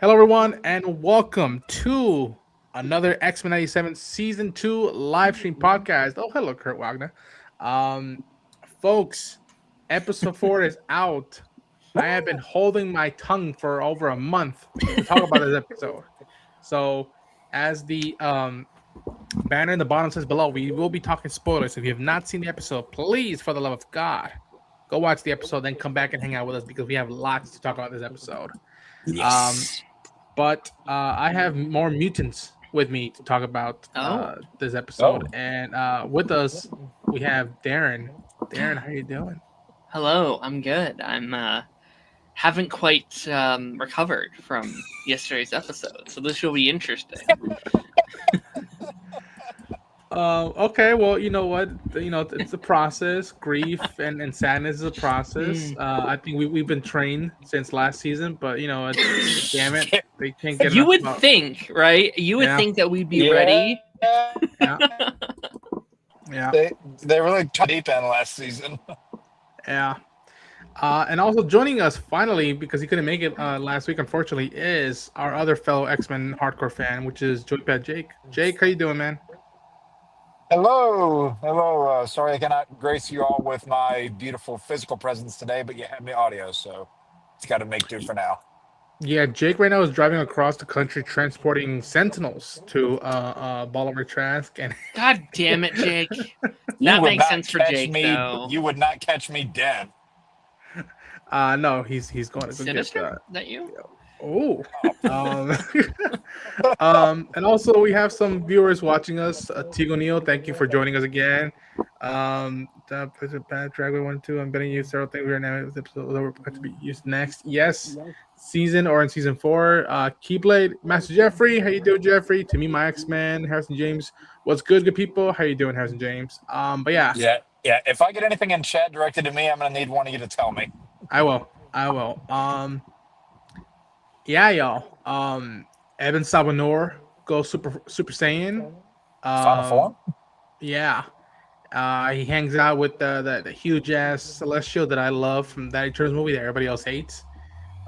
Hello, everyone, and welcome to another X-Men 97 Season 2 live stream podcast. Oh, hello, Kurt Wagner. Um, Folks, episode 4 is out. I have been holding my tongue for over a month to talk about this episode. So, as the banner in the bottom says below, we will be talking spoilers. If you have not seen the episode, please, for the love of God, go watch the episode, then come back and hang out with us because we have lots to talk about this episode. Yes. But I have more mutants with me to talk about this episode, and with us we have Daren. Daren, how you doing? Hello, I'm good. I'm haven't quite recovered from yesterday's episode, so this will be interesting. Okay, well, you know what? It's a process. Grief and sadness is a process. I think we've been trained since last season, but damn it, they can't get. You would think, right? You would think that we'd be ready. Yeah. Yeah. They really cut deep in last season. Yeah. And also joining us finally, because he couldn't make it last week, unfortunately, is our other fellow X-Men hardcore fan, which is Joypad Jake. Jake, how you doing, man? Hello. Sorry I cannot grace you all with my beautiful physical presence today, but you have me audio, so it's got to make do for now. Yeah, Jake right now is driving across the country transporting Sentinels to Bolivar Trask, and God damn it, Jake! That makes sense for Jake, though. You would not catch me dead. No, he's going to go Sinister? get Is that you? Oh, and also we have some viewers watching us. Tigo Neal, thank you for joining us again. Bad Dragway 1 2. I'm betting you several things we are now with episode that we're going to be used next. Yes, season or in season 4. Keyblade, Master Jeffrey, how you doing, Jeffrey? To me, my X-Man, Harrison James. What's good people? How you doing, Harrison James? But yeah. If I get anything in chat directed to me, I'm gonna need one of you to tell me. I will. Yeah, y'all. Evan Sabanor goes Super Saiyan. Final form? Yeah. He hangs out with the huge ass Celestial that I love from that Eternals movie that everybody else hates.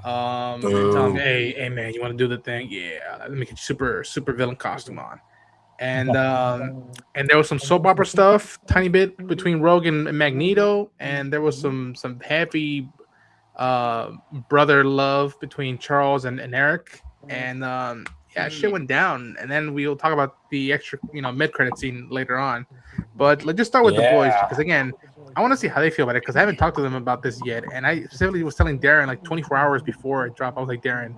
And tell him, hey man, you want to do the thing? Yeah, let me get your super villain costume on. And there was some soap opera stuff, tiny bit between Rogue and Magneto, and there was some heavy brother love between Charles and Eric, and shit went down. And then we'll talk about the extra mid-credit scene later on, but let's just start with the boys, because again I want to see how they feel about it, because I haven't talked to them about this yet, and I specifically was telling Daren like 24 hours before it dropped. I was like, Daren,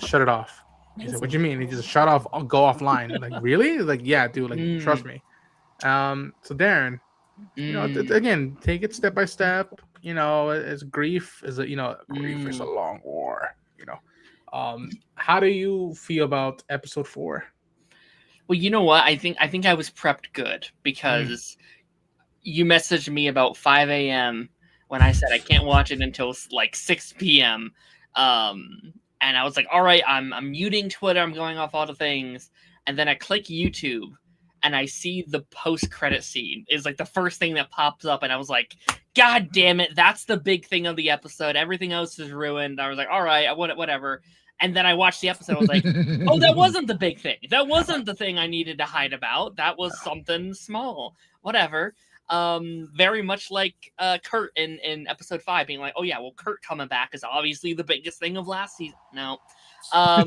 shut it off. He said, what do you mean? He just shut off, I'll go offline. Like, really? Like, yeah, dude, like trust me. So Daren, again, take it step by step. As grief is grief is a long war. How do you feel about episode 4? Well, you know what? I think I was prepped good, because you messaged me about 5 a.m. when I said I can't watch it until like 6 p.m. And I was like, all right, I'm muting Twitter. I'm going off all the things. And then I click YouTube and I see the post-credit scene is like the first thing that pops up. And I was like, God damn it. That's the big thing of the episode. Everything else is ruined. I was like, all right, whatever. And then I watched the episode. I was like, oh, that wasn't the big thing. That wasn't the thing I needed to hide about. That was something small. Whatever. Very much like Kurt in episode 5 being like, oh yeah, well, Kurt coming back is obviously the biggest thing of last season. No. I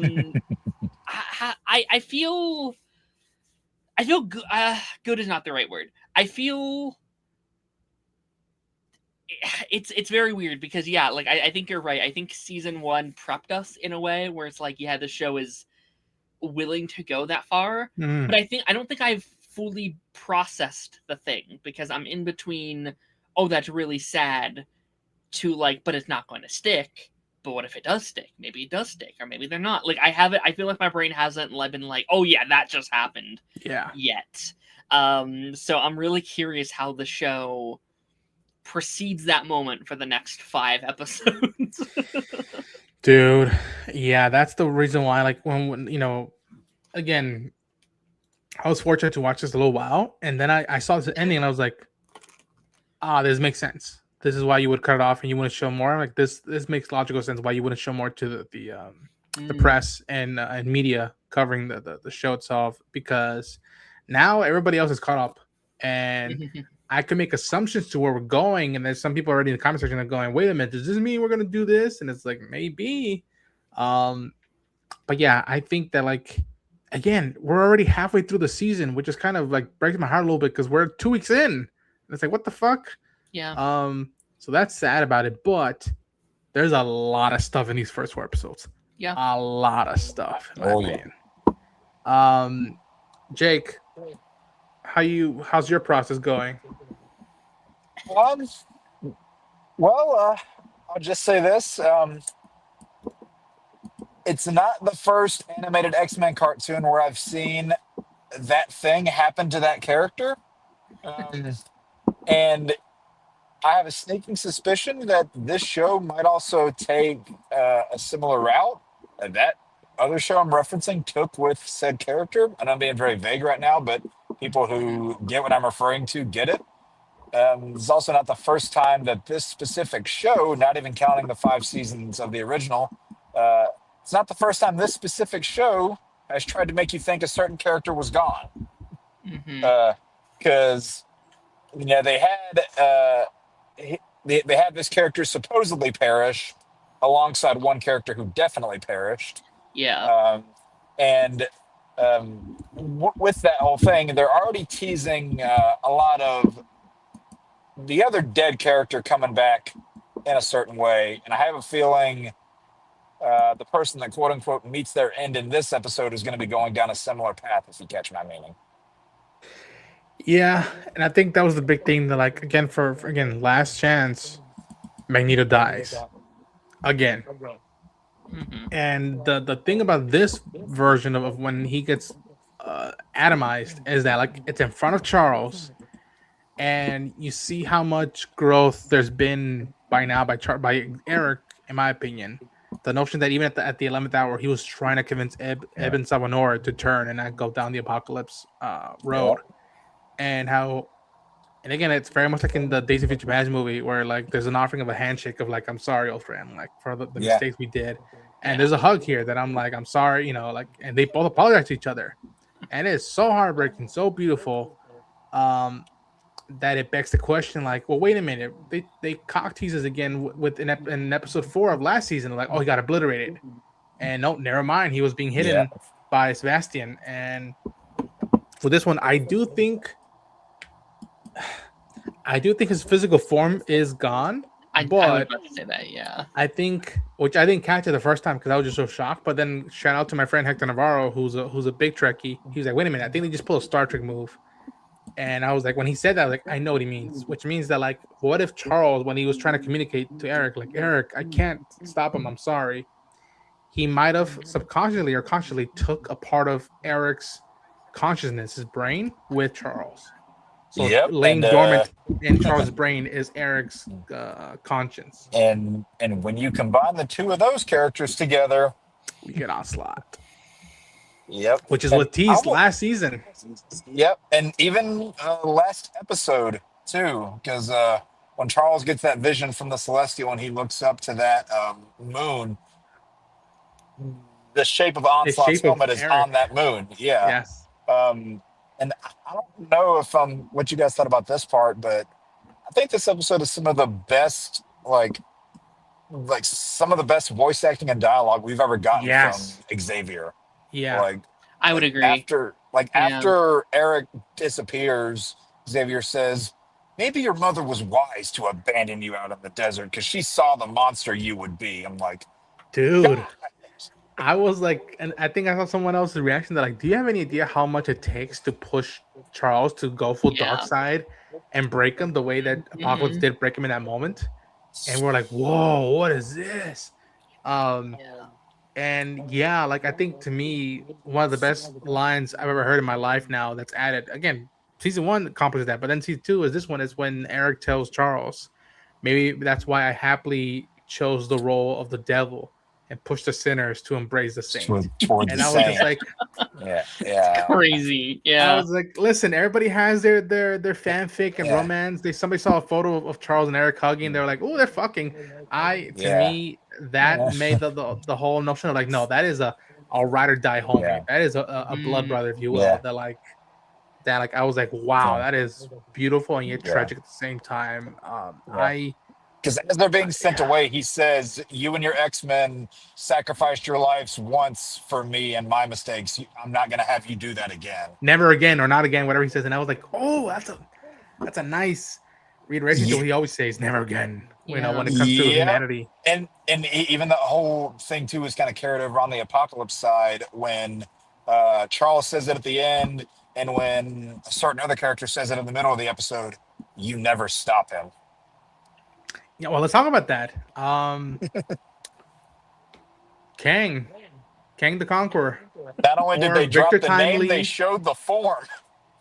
feel good. Good is not the right word. I feel it's very weird, because like I think you're right. I think season 1 prepped us in a way where it's like, the show is willing to go that far, but I don't think I've fully processed the thing, because I'm in between, oh, that's really sad, to like, but it's not going to stick. But what if it does stick? Maybe it does stick, or maybe they're not. Like, I feel like my brain hasn't been like, oh yeah, that just happened yet. So I'm really curious how the show precedes that moment for the next 5 episodes. Dude, yeah, that's the reason why, like, when again, I was fortunate to watch this a little while, and then I saw this ending, and I was like, this makes sense. This is why you would cut it off and you want to show more. Like, this makes logical sense why you wouldn't show more to the the press and media covering the show itself, because now everybody else is caught up, and I can make assumptions to where we're going, and there's some people already in the comment section are going, wait a minute, does this mean we're gonna do this? And it's like, maybe. But yeah, I think that, like, again, we're already halfway through the season, which is kind of like breaks my heart a little bit, because we're 2 weeks in. And it's like, what the fuck? Yeah. So that's sad about it, but there's a lot of stuff in these first 4 episodes. Yeah. A lot of stuff, in my opinion. Jake, how's your process going? Well, I'll just say this. It's not the first animated X-Men cartoon where I've seen that thing happen to that character. And I have a sneaking suspicion that this show might also take a similar route that other show I'm referencing took with said character. And I'm being very vague right now, but people who get what I'm referring to get it. It's also not the first time that this specific show, not even counting the 5 seasons of the original, it's not the first time this specific show has tried to make you think a certain character was gone. Because they had this character supposedly perish alongside one character who definitely perished. Yeah. With that whole thing, they're already teasing a lot of the other dead character coming back in a certain way. And I have a feeling the person that quote unquote meets their end in this episode is going to be going down a similar path, if you catch my meaning. Yeah, and I think that was the big thing that, like, again, for last chance, Magneto dies again. And the thing about this version of when he gets atomized is that, like, it's in front of Charles, and you see how much growth there's been by now by Eric, in my opinion. The notion that even at the 11th hour, he was trying to convince Eb and Savanora to turn and not go down the apocalypse road. And again, it's very much like in the Days of Future Past movie, where, like, there's an offering of a handshake of, like, I'm sorry, old friend, like, for the mistakes we did. And there's a hug here that I'm like, I'm sorry, like, and they both apologize to each other. And it's so heartbreaking, so beautiful, that it begs the question, like, well, wait a minute, they cock teases again in episode 4 of last season, like, oh, he got obliterated, and no, never mind, he was being hidden by Sebastian. And with this one, I do think his physical form is gone. I was about to say that, yeah. I think, which I didn't catch it the first time because I was just so shocked. But then shout out to my friend Hector Navarro, who's a big Trekkie. He was like, wait a minute, I think they just pulled a Star Trek move. And I was like, when he said that, I was like, I know what he means. Which means that, like, what if Charles, when he was trying to communicate to Eric, like, Eric, I can't stop him, I'm sorry. He might have subconsciously or consciously took a part of Eric's consciousness, his brain, with Charles. So laying dormant in Charles' brain is Eric's conscience. And when you combine the two of those characters together, we get Ocelot. Yep. Which is what teased last season. Yep. And even last episode, too, because when Charles gets that vision from the Celestial and he looks up to that moon, the shape of Onslaught's helmet is on that moon. Yeah. Yes. And I don't know if what you guys thought about this part, but I think this episode is some of the best, like some of the best voice acting and dialogue we've ever gotten from Xavier. Yeah, like I would agree. After Eric disappears, Xavier says, "Maybe your mother was wise to abandon you out in the desert because she saw the monster you would be." I'm like, dude. God. I was like, and I think I saw someone else's reaction that, like, do you have any idea how much it takes to push Charles to go full dark side and break him the way that Apocalypse did break him in that moment? And we're like, whoa, what is this? And yeah, like, I think to me, one of the best lines I've ever heard in my life now that's added. Again, season 1 accomplished that, but then season 2 is this one is when Eric tells Charles, maybe that's why I happily chose the role of the devil and push the sinners to embrace the saints. And I was just like, yeah, crazy. Yeah, I was like, listen, everybody has their fanfic and romance. Somebody saw a photo of Charles and Eric hugging. They're like, oh, they're fucking. To me, that made the whole notion of like, no, that is a ride or die homie. Yeah. That is a blood brother, if you will. Yeah. That I was like, wow, that is beautiful and yet Yeah. tragic at the same time. Because as they're being sent away, he says, "You and your X-Men sacrificed your lives once for me and my mistakes. I'm not going to have you do that again. Never again or not again," whatever he says. And I was like, oh, that's a nice reiteration to what he always says, never again. You know, when it comes to humanity. And even the whole thing too is kind of carried over on the Apocalypse side when Charles says it at the end, and when a certain other character says it in the middle of the episode, you never stop him. Yeah, well, let's talk about that. Kang the Conqueror. Not only did they drop Victor the name, Timely, they showed the form.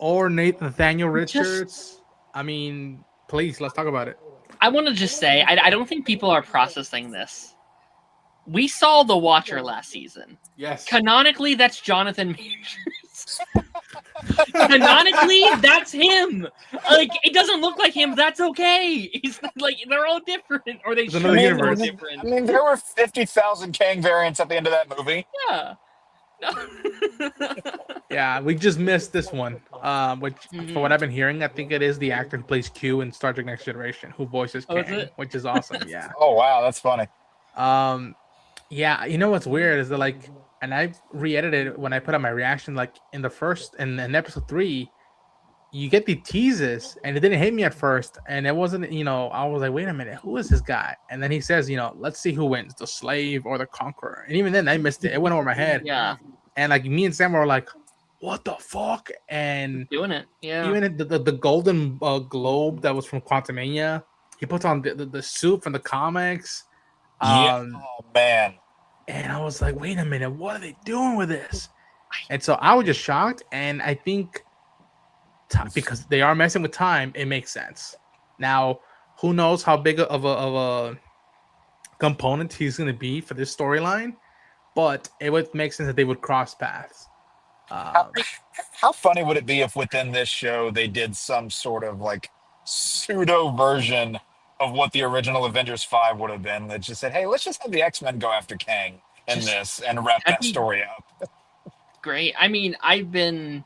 Or Nathaniel Richards. I mean, please, let's talk about it. I want to just say, I don't think people are processing this. We saw The Watcher last season. Yes. Canonically, that's Jonathan Majors. Canonically, that's him. Like, it doesn't look like him. That's okay. He's like, they're all different, or they should be different. I mean, there were 50,000 Kang variants at the end of that movie. Yeah. Yeah, we just missed this one. Which, for what I've been hearing, I think it is the actor who plays Q in Star Trek Next Generation who voices Kang, which is awesome. Yeah. Oh wow, that's funny. Yeah, you know what's weird is that, like, and I re-edited it when I put out my reaction, like in episode 3, you get the teases and it didn't hit me at first, and it wasn't, I was like, wait a minute, who is this guy? And then he says, let's see who wins, the slave or the conqueror. And even then I missed it. It went over my head. Yeah. And like me and Sam were like, what the fuck? And doing it. Yeah. Even the golden globe that was from Quantumania, he puts on the suit from the comics. Oh man. And I was like, wait a minute, what are they doing with this? And so I was just shocked. And I think because they are messing with time, it makes sense. Now, who knows how big of a component he's going to be for this storyline, but it would make sense that they would cross paths. How funny would it be if within this show they did some sort of like pseudo version of what the original Avengers 5 would have been, that just said, hey, let's just have the X-Men go after Kang in this and wrap that story up. Great. I mean, I've been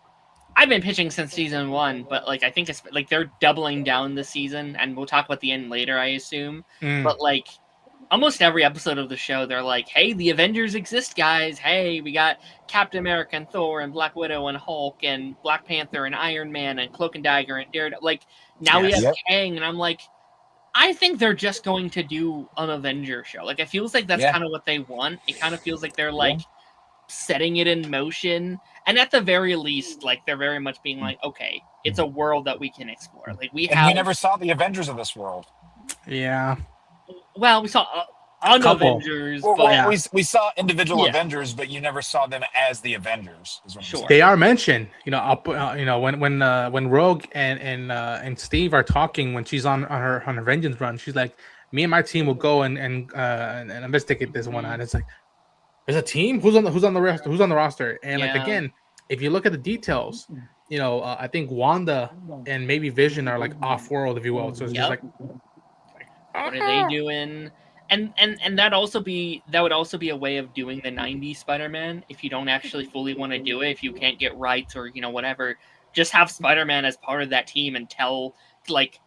pitching since season 1, but like I think it's like they're doubling down this season, and we'll talk about the end later, I assume. But like almost every episode of the show, they're like, hey, the Avengers exist, guys. Hey, we got Captain America and Thor and Black Widow and Hulk and Black Panther and Iron Man and Cloak and Dagger and Daredevil. Like now we have Kang, and I'm like, I think they're just going to do an Avenger show. Like, it feels like that's kind of what they want. It kind of feels like they're like setting it in motion. And at the very least, like, they're very much being like, okay, it's a world that we can explore. Like, we never saw the Avengers of this world. Yeah. Well, we saw Avengers. Well, we saw individual Avengers, but you never saw them as the Avengers. Sure. They are mentioned. I'll put, when Rogue and Steve are talking when she's on her vengeance run, she's like, me and my team will go and investigate this one. And it's like, there's a team. Who's on the roster? And like again, if you look at the details, I think Wanda and maybe Vision are like off world, if you will. So it's just like, what are they doing? And that would also be a way of doing the 90s Spider-Man if you don't actually fully want to do it, if you can't get rights or whatever. Just have Spider-Man as part of that team and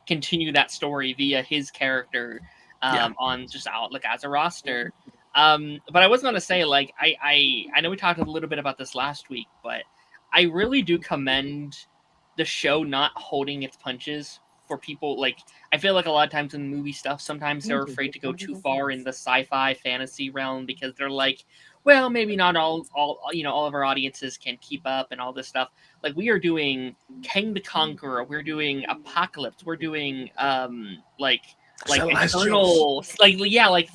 continue that story via his character on just out like as a roster. But I was going to say, like, I know we talked a little bit about this last week, but I really do commend the show not holding its punches for people. Like, I feel like a lot of times in movie stuff, sometimes they're afraid to go too far in the sci-fi fantasy realm because they're like, well, maybe not all of our audiences can keep up and all this stuff. Like, we are doing Kang the Conqueror, we're doing Apocalypse, we're doing like eternal, like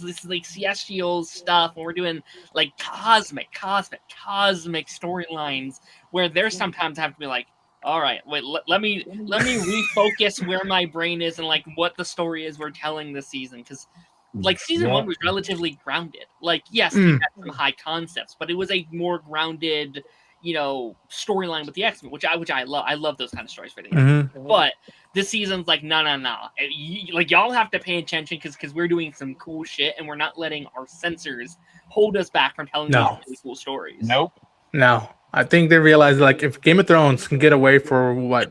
celestial stuff, and we're doing like cosmic storylines where there's sometimes have to be like, all right, wait, let me refocus where my brain is and like what the story is we're telling this season, because like season 1 was relatively grounded. Like, yes, we had some high concepts, but it was a more grounded, storyline with the X-Men, which I love. I love those kind of stories for the Mm-hmm. But this season's like, no. Like, y'all have to pay attention because we're doing some cool shit, and we're not letting our censors hold us back from telling these really cool stories. Nope. No. I think they realized, like, if Game of Thrones can get away for,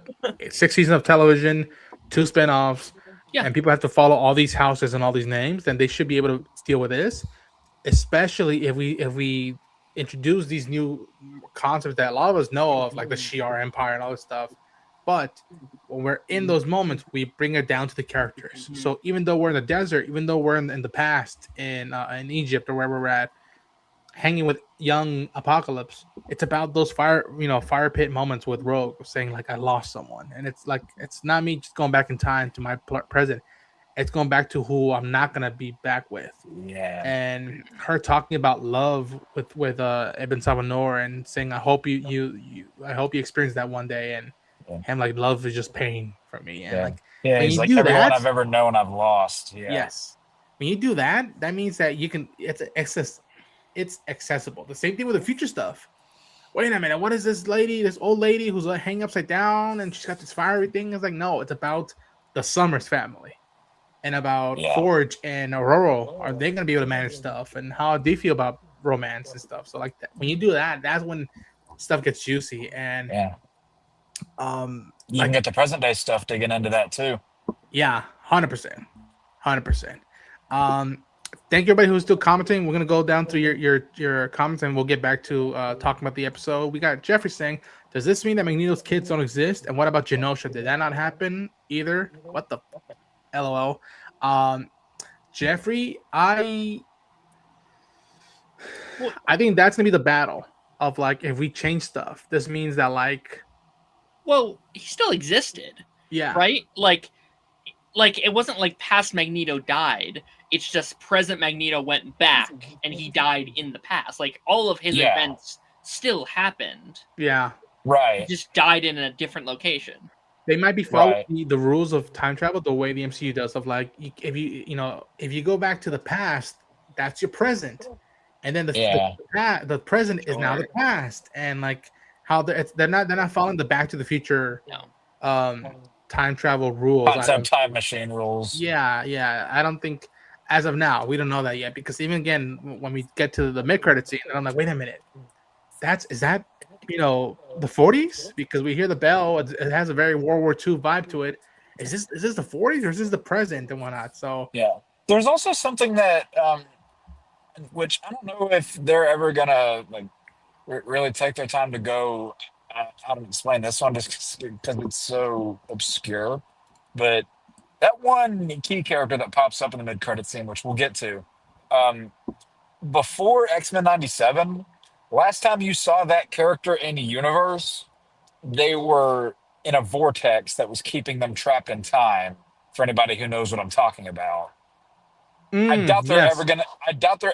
6 seasons of television, 2 spinoffs, and people have to follow all these houses and all these names, then they should be able to deal with this, especially if we introduce these new concepts that a lot of us know of, like the Shi'ar Empire and all this stuff. But when we're in those moments, we bring it down to the characters. So even though we're in the desert, even though we're in the past, in Egypt or wherever we're at, hanging with young Apocalypse, it's about those fire pit moments with Rogue saying, like, I lost someone. And it's like, it's not me just going back in time to my present. It's going back to who I'm not going to be back with. Yeah. And her talking about love with Ibn Sabanor and saying, I hope you experience that one day. And him, like, love is just pain for me. And like, when he's you like, do everyone that, I've ever known, I've lost. Yeah. Yes. When you do that, that means that you can, it's accessible. The same thing with the future stuff. Wait a minute, what is this old lady who's like hanging upside down and she's got this fiery thing? It's like, no, it's about the Summers family and about Forge and Aurora. Are they going to be able to manage stuff, and how do you feel about romance and stuff? So like when you do that, that's when stuff gets juicy. And you can get the present day stuff digging into that too. Yeah, 100%. Thank you, everybody who's still commenting. We're gonna go down through your comments, and we'll get back to talking about the episode. We got Jeffrey saying, "Does this mean that Magneto's kids don't exist? And what about Genosha? Did that not happen either? What the LOL?" Jeffrey, I think that's gonna be the battle of, like, if we change stuff, this means that, like, well, he still existed. Yeah. Right? Like it wasn't like past Magneto died. It's just present Magneto went back and he died in the past. Like, all of his events still happened. Yeah. Right. He just died in a different location. They might be following the rules of time travel the way the MCU does, of, like, if you go back to the past, that's your present, and then the present is now the past, and like how they're not following the Back to the Future time travel rules, time machine rules. Yeah. I don't think, as of now, we don't know that yet, because even again, when we get to the mid-credit scene, and I'm like, wait a minute, is that the 40s? Because we hear the bell, it has a very World War II vibe to it. Is this the 40s, or is this the present and whatnot? So there's also something that which I don't know if they're ever gonna, like, really take their time to go how to explain this one, just because it's so obscure. But that one key character that pops up in the mid-credit scene, which we'll get to, before X-Men 97, last time you saw that character in the universe, they were in a vortex that was keeping them trapped in time. For anybody who knows what I'm talking about, I doubt they're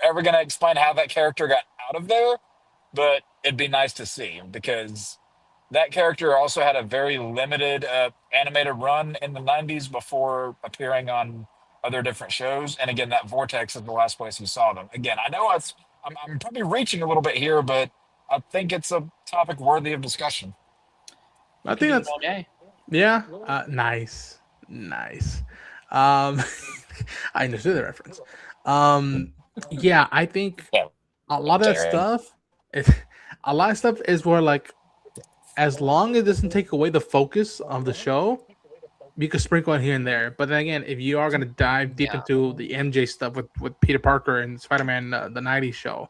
ever gonna explain how that character got out of there. But it'd be nice to see, because that character also had a very limited animated run in the 90s before appearing on other different shows. And again, that vortex is the last place you saw them. Again, I know I'm probably reaching a little bit here, but I think it's a topic worthy of discussion. I think that's nice. I understood the reference. I think a lot of that stuff. A lot of stuff is where, like, as long as it doesn't take away the focus of the show, you could sprinkle it here and there. But then again, if you are going to dive deep into the MJ stuff with Peter Parker and Spider-Man, the 90s show,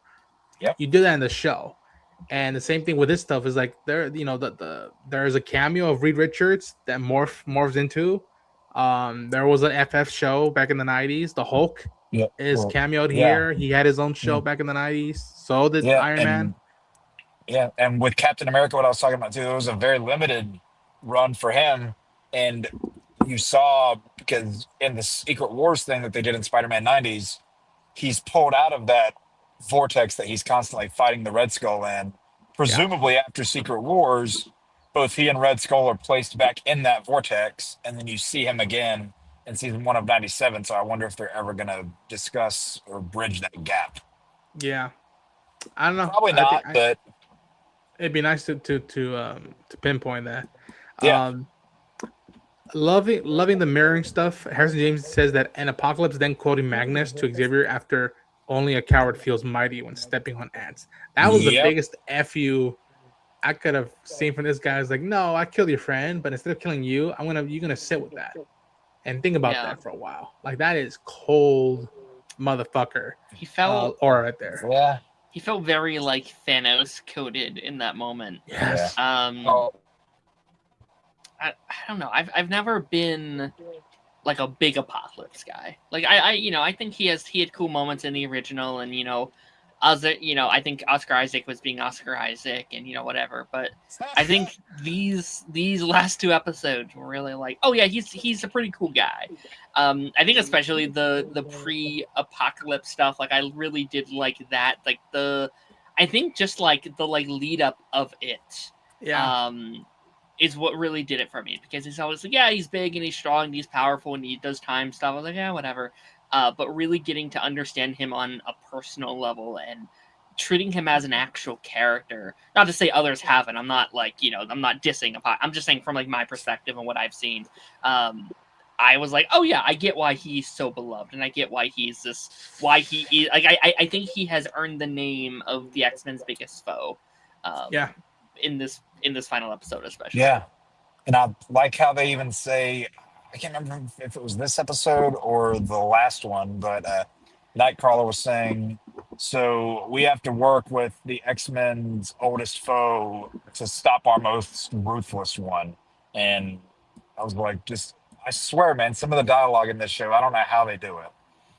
you do that in the show. And the same thing with this stuff is, like, there's a cameo of Reed Richards that morphs into. There was an FF show back in the 90s. The Hulk is cameoed here. He had his own show back in the 90s. So did Iron Man. Yeah, and with Captain America, what I was talking about too, it was a very limited run for him. And you saw, because in the Secret Wars thing that they did in Spider-Man 90s, he's pulled out of that vortex that he's constantly fighting the Red Skull in. Presumably after Secret Wars, both he and Red Skull are placed back in that vortex, and then you see him again in season 1 of 97. So I wonder if they're ever going to discuss or bridge that gap. Yeah. I don't know. Probably not, but It'd be nice to pinpoint that. Yeah. Um, loving the mirroring stuff. Harrison James says that an Apocalypse then quoting Magnus to Xavier after only a coward feels mighty when stepping on ants. That was the Yep. biggest fu I could have seen from this guy. Is like, no, I killed your friend, but instead of killing you, you're gonna sit with that and think about Yeah. that for a while. Like that is cold, motherfucker. He felt Aura right there. Yeah. he felt very like Thanos coded in that moment. Yes. Oh, I don't know. I've never been like a big Apocalypse guy. Like I think he had cool moments in the original, and I think Oscar Isaac was being Oscar Isaac, and whatever. But I think these last two episodes were really like, oh yeah, he's a pretty cool guy. I think especially the pre-apocalypse stuff. Like I really did like that. Like I think just like the lead up of it. Yeah. Is what really did it for me, because it's always like, yeah, he's big and he's strong and he's powerful and he does time stuff. I was like, yeah, whatever. But really getting to understand him on a personal level and treating him as an actual character. Not to say others haven't. I'm not like, I'm not dissing. I'm just saying from like my perspective and what I've seen. I was like, oh yeah, I get why he's so beloved, and I get why he's why he is like. I think he has earned the name of the X-Men's biggest foe. In this final episode, especially. yeah. And I like how they even say, I can't remember if it was this episode or the last one, but Nightcrawler was saying, so we have to work with the X-Men's oldest foe to stop our most ruthless one. And I was like, I swear, man, some of the dialogue in this show, I don't know how they do it.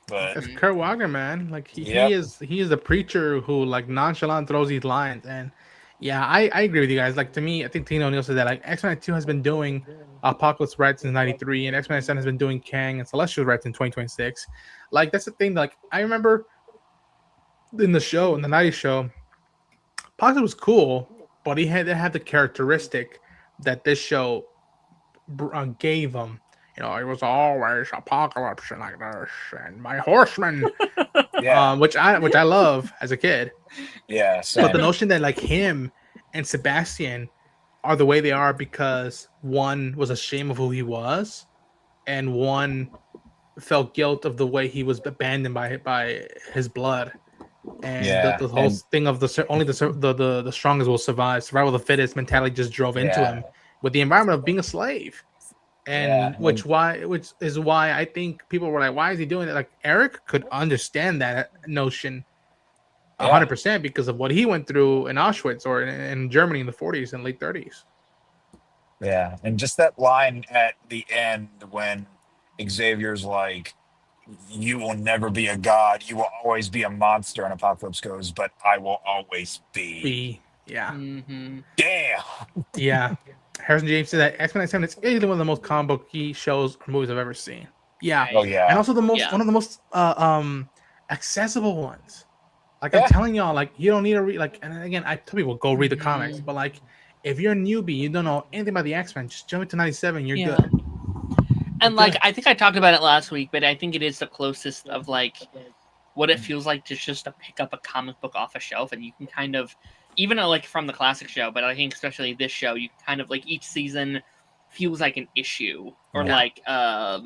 But It's Kurt Wagner, man. Like he Yep. is a preacher who like nonchalant throws these lines. And yeah, I agree with you guys. Like to me, I think Tina O'Neill said that like X-Men 2 has been doing Apocalypse right since '93, and X-Men 7 has been doing Kang and Celestial right in 2026. Like that's the thing. Like I remember in the show, in the '90s show, Apocalypse was cool, but it had the characteristic that this show gave him. It was always Apocalypse and like this, and my horsemen, yeah, which I love as a kid. yeah. But the Same. notion that like him and Sebastian are the way they are because one was ashamed of who he was, and one felt guilt of the way he was abandoned by his blood, and Yeah, the whole and- thing of the strongest will survive, survival of the fittest mentality just drove into Yeah. him with the environment of being a slave. And Yeah, which is why I think people were like, why is he doing it? Like Eric could understand that notion 100% because of what he went through in Auschwitz or in Germany in the 40s and late 30s. Yeah, and just that line at the end when Xavier's like, "You will never be a god. You will always be a monster." And Apocalypse goes, "But I will always be." Yeah. Mm-hmm. Damn. Yeah. Harrison James said that X-Men 7 is easily one of the most comic book-y shows or movies I've ever seen. Yeah. Oh yeah. And also one of the most accessible ones. Like I'm telling y'all, like you don't need to read and again I tell people go read the comics, but like if you're a newbie, you don't know anything about the X-Men, just jump into 97, you're good. And like I think I talked about it last week, but I think it is the closest of like what it feels like to just to pick up a comic book off a shelf, and you can kind of, even like from the classic show, but I think especially this show, you kind of like each season feels like an issue or like a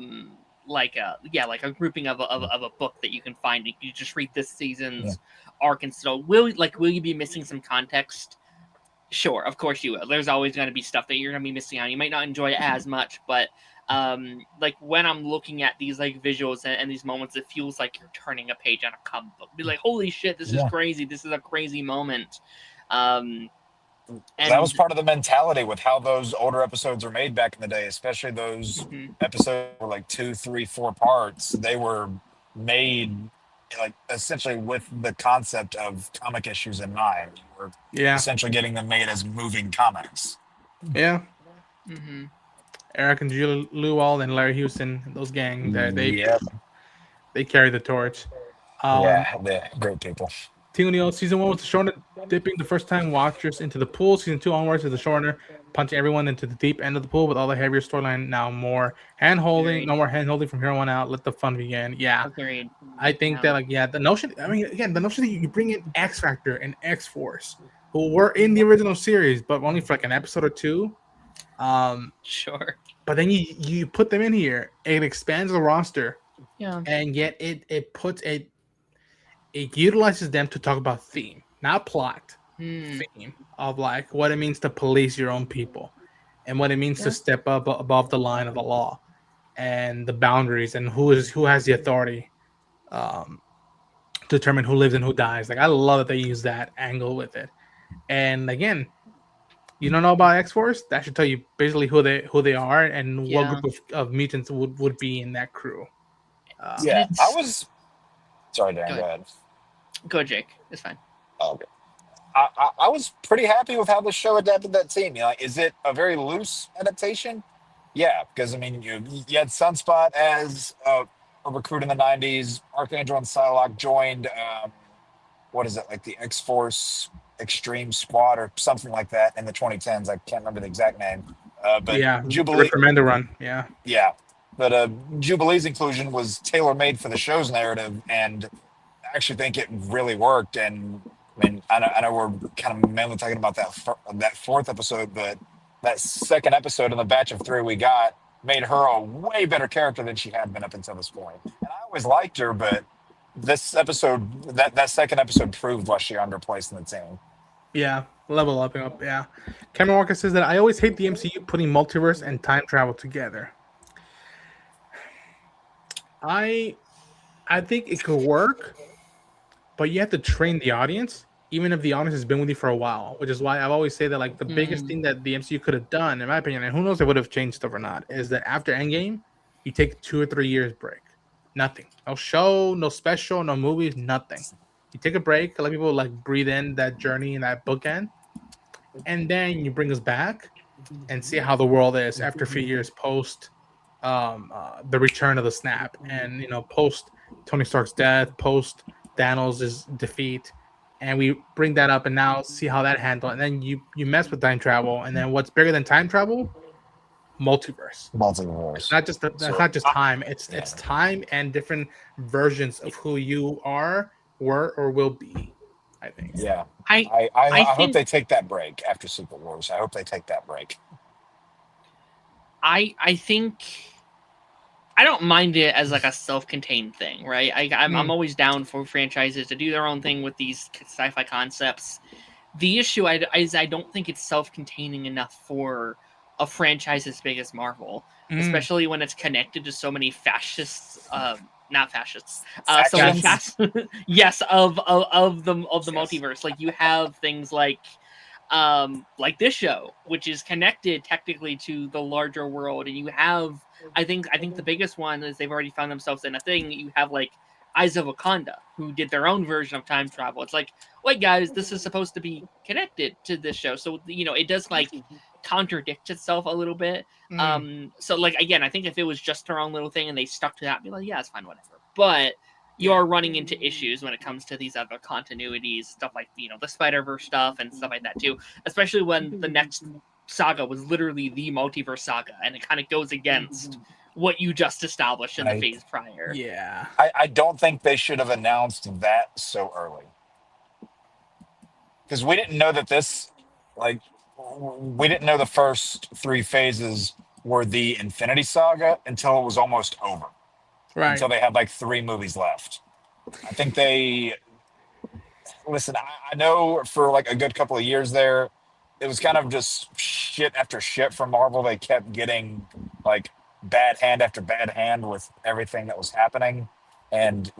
grouping of a book that you can find. You just read this season's arc, and so will you be missing some context? Sure, of course you will. There's always going to be stuff that you're going to be missing out. You might not enjoy it as much, but like when I'm looking at these like visuals and these moments, it feels like you're turning a page on a comic book. Be like, holy shit, this is crazy. This is a crazy moment. And that was part of the mentality with how those older episodes were made back in the day, especially those episodes were like 2, 3, 4 parts. They were made like essentially with the concept of comic issues in mind. We're essentially getting them made as moving comics. Yeah. Mm-hmm. Eric and Julie Lewald and Larry Houston, those gang, they carry the torch. They're great people. Tina O'Neill, season 1 was the showrunner dipping the first time watchers into the pool. Season 2 onwards is the showrunner punching everyone into the deep end of the pool with all the heavier storyline. Now more hand holding, no more hand holding from here on out. Let the fun begin. Yeah, agreed. I think that the notion. I mean, again, the notion that you bring in X Factor and X Force who were in the original series, but only for like an episode or two. Sure. But then you put them in here, it expands the roster, Yeah. and yet it utilizes them to talk about theme, not plot, theme of like what it means to police your own people, and what it means to step up above the line of the law, and the boundaries, and who has the authority, to determine who lives and who dies. Like I love that they use that angle with it, and again. You don't know about X-Force? That should tell you basically who they are and what group of mutants would be in that crew. I was. Sorry, Dan. Go ahead. Go, Jake. It's fine. Okay. I was pretty happy with how the show adapted that team. You know, is it a very loose adaptation? Yeah, because I mean, you had Sunspot as a recruit in the '90s. Archangel and Psylocke joined. What is it, like the X-Force Extreme Squad or something like that in the 2010s? I can't remember the exact name. But Jubilee. Recommend a run. Yeah. Yeah. But Jubilee's inclusion was tailor-made for the show's narrative, and I actually think it really worked. And I mean, I know we're kind of mainly talking about that fourth episode, but that second episode in the batch of 3 we got made her a way better character than she had been up until this point. And I always liked her, but this episode, that second episode proved why she earned her place in the team. Yeah, level up. Yeah. Cameron Walker says that I always hate the MCU putting multiverse and time travel together. I think it could work, but you have to train the audience, even if the audience has been with you for a while, which is why I've always said that like the biggest thing that the MCU could have done, in my opinion, and who knows if it would have changed stuff or not, is that after Endgame, you take 2 or 3 years break. Nothing. No show, no special, no movies, nothing. You take a break, let people like breathe in that journey and that bookend, and then you bring us back and see how the world is after a few years post the return of the snap, and post Tony Stark's death, post Thanos' defeat, and we bring that up and now see how that handled. And then you mess with time travel, and then what's bigger than time travel? Multiverse. It's not just not just time. It's time and different versions of who you are, were, or will be. I think. Yeah. I hope they take that break after Secret Wars. I hope they take that break. I think I don't mind it as like a self-contained thing, right? I'm always down for franchises to do their own thing with these sci-fi concepts. The issue is I don't think it's self-containing enough for a franchise as big as Marvel, especially when it's connected to so many fascists. Not fascists. So many yes, of the multiverse. Like you have things like this show, which is connected technically to the larger world, and you have I think the biggest one is they've already found themselves in a thing. You have like Eyes of Wakanda, who did their own version of time travel. It's like, wait guys, this is supposed to be connected to this show, so it does like contradict itself a little bit. So like again, I think if it was just their own little thing and they stuck to that, I'd be like, yeah, it's fine, whatever. But you are running into issues when it comes to these other continuities, stuff like the Spider-Verse stuff and stuff like that too, especially when the next saga was literally the multiverse saga, and it kind of goes against what you just established in the phase prior. Yeah. I don't think they should have announced that so early, because we didn't know that we didn't know the first 3 phases were the Infinity Saga until it was almost over. Right. Until they had like 3 movies left. I think listen, I know for like a good couple of years there, it was kind of just shit after shit from Marvel. They kept getting like bad hand after bad hand with everything that was happening. And,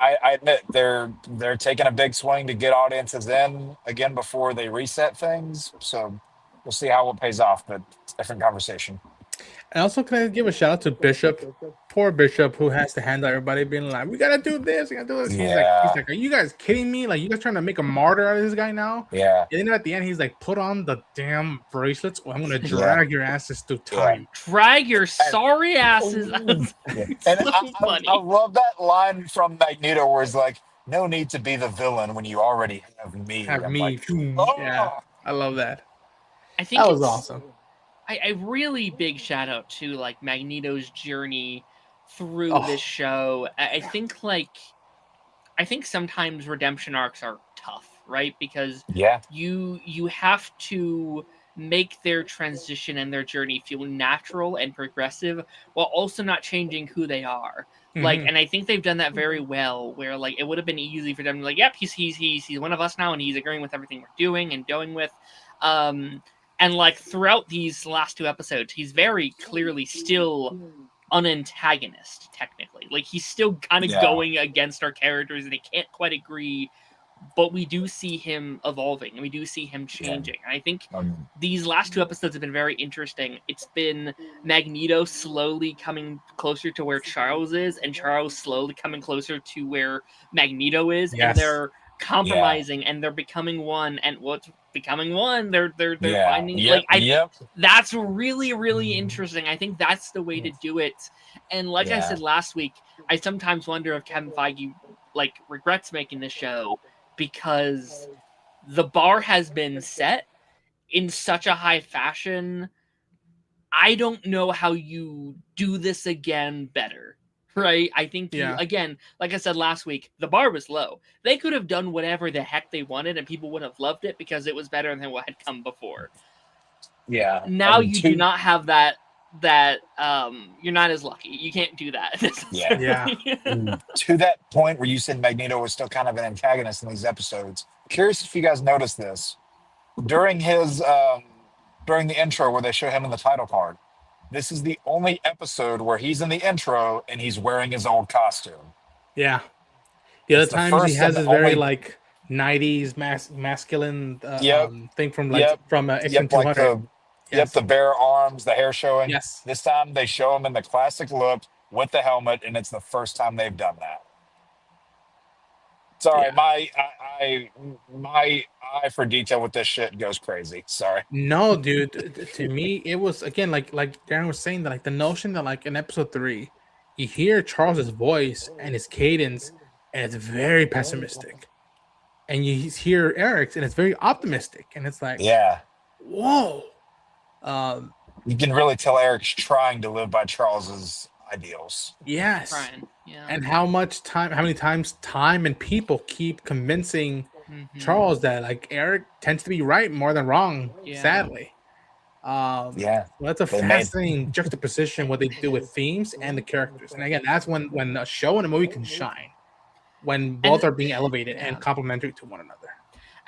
I admit they're taking a big swing to get audiences in again before they reset things. So we'll see how it pays off, but it's a different conversation. And also, can I give a shout out to Bishop? Poor Bishop, who has to handle everybody being like, "We gotta do this, we gotta do this." He's like, "Are you guys kidding me? Like, you guys trying to make a martyr out of this guy now?" Yeah. And then at the end, he's like, "Put on the damn bracelets, or I'm gonna drag your asses through time." Drag your sorry asses. And I love that line from Magneto, where he's like, "No need to be the villain when you already have me." Like, Yeah, I love that. I think that was awesome. A really big shout out to like Magneto's journey through this show. I think sometimes redemption arcs are tough, right? Because Yeah. you have to make their transition and their journey feel natural and progressive while also not changing who they are. Like, and I think they've done that very well, where like it would have been easy for them to be like, yep, he's one of us now, and he's agreeing with everything we're doing and going with. And like throughout these last 2 episodes, he's very clearly still an antagonist, technically. Like he's still kind of going against our characters, and they can't quite agree. But we do see him evolving, and we do see him changing. And I think these last 2 episodes have been very interesting. It's been Magneto slowly coming closer to where Charles is, and Charles slowly coming closer to where Magneto is, and they're compromising, and they're becoming one. And what's becoming one? They're finding that's really, really interesting. I think that's the way to do it. And like I said last week, I sometimes wonder if Kevin Feige like regrets making this show, because the bar has been set in such a high fashion. I don't know how you do this again better, right? I think again, like I said last week, the bar was low. They could have done whatever the heck they wanted, and people would have loved it because it was better than what had come before. Yeah. Now you do not have that you're not as lucky. You can't do that. To that point where you said Magneto was still kind of an antagonist in these episodes, curious if you guys noticed this during his during the intro where they show him in the title card. This is the only episode where he's in the intro and he's wearing his old costume. The other times he has this very like 90s masculine thing from X-Men 200. The bare arms, the hair showing. Yes. This time they show him in the classic look with the helmet, and it's the first time they've done that. Sorry, my eye for detail with this shit goes crazy. Sorry. No, dude. To me, it was again like Daren was saying, that like the notion that like in episode 3, you hear Charles's voice and his cadence, and it's very pessimistic, and you hear Eric's, and it's very optimistic, and it's like, whoa. You can really tell Eric's trying to live by Charles's ideals. Yes. And how many times time and people keep convincing Charles that like Eric tends to be right more than wrong, sadly. Well, that's a fascinating juxtaposition what they do with themes and the characters. And again, that's when a show and a movie can shine, when both are being elevated and complementary to one another.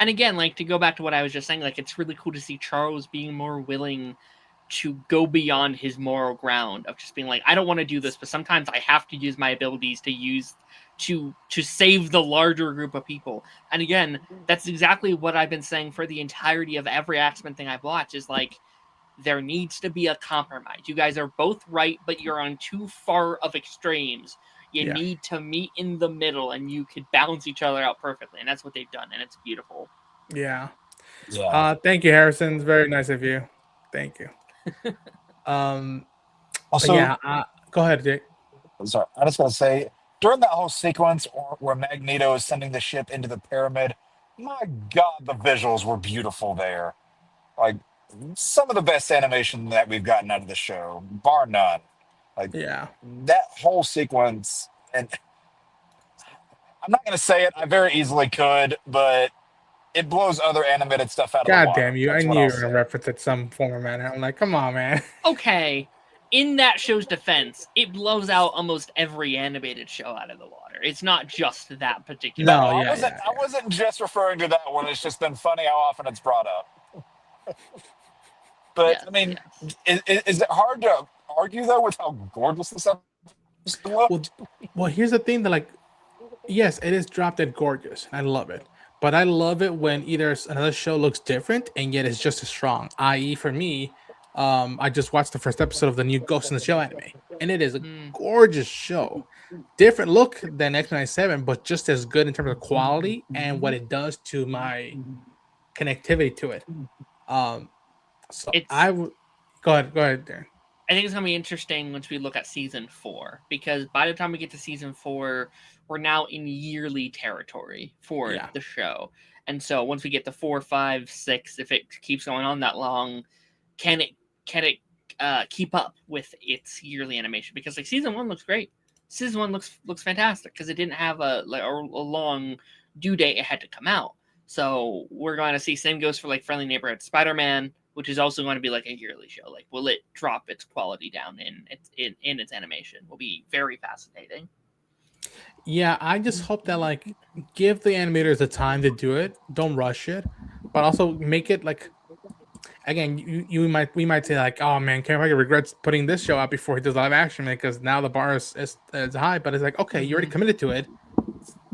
And again, like to go back to what I was just saying, like it's really cool to see Charles being more willing to go beyond his moral ground of just being like, I don't want to do this, but sometimes I have to use my abilities to save the larger group of people. And again, that's exactly what I've been saying for the entirety of every X-Men thing I've watched, is like, there needs to be a compromise. You guys are both right, but you're on too far of extremes. You need to meet in the middle, and you could balance each other out perfectly. And that's what they've done, and it's beautiful. Thank you, Harrison. It's very nice of you. Thank you. Also, go ahead, Jake. I'm sorry. I just want to say, during that whole sequence where Magneto is sending the ship into the pyramid, my God, the visuals were beautiful there. Like, some of the best animation that we've gotten out of the show, bar none. Like, that whole sequence, and I'm not going to say it, I very easily could, but it blows other animated stuff out of the water. God damn you, I knew you were going to reference it some form of manner. I'm like, come on, man. Okay, in that show's defense, it blows out almost every animated show out of the water. It's not just that particular one. I wasn't just referring to that one, it's just been funny how often it's brought up. But, I mean, is it hard to argue, though, with how gorgeous this episode looked? Well, here's the thing that, like, yes, it is drop dead gorgeous. I love it. But I love it when either another show looks different and yet it's just as strong. I.e., for me, I just watched the first episode of the new Ghost in the Shell anime, and it is a gorgeous show. Different look than X-Men 97, but just as good in terms of quality and what it does to my connectivity to it. So I would go ahead, Darren. I think it's going to be interesting once we look at season 4, because by the time we get to season 4, we're now in yearly territory for the show. And so once we get to 4, 5, 6, if it keeps going on that long, can it keep up with its yearly animation? Because like season 1 looks great. Season 1 looks fantastic because it didn't have a long due date it had to come out. So we're going to see same goes for like Friendly Neighborhood Spider-Man, which is also going to be like a yearly show. Like, will it drop its quality down in its animation? Will be very fascinating. Yeah, I just hope that like give the animators the time to do it. Don't rush it, but also make it like again. We might say like, oh man, Kevin Feige regrets putting this show out before he does live action because now the bar is high. But it's like, okay, you already committed to it.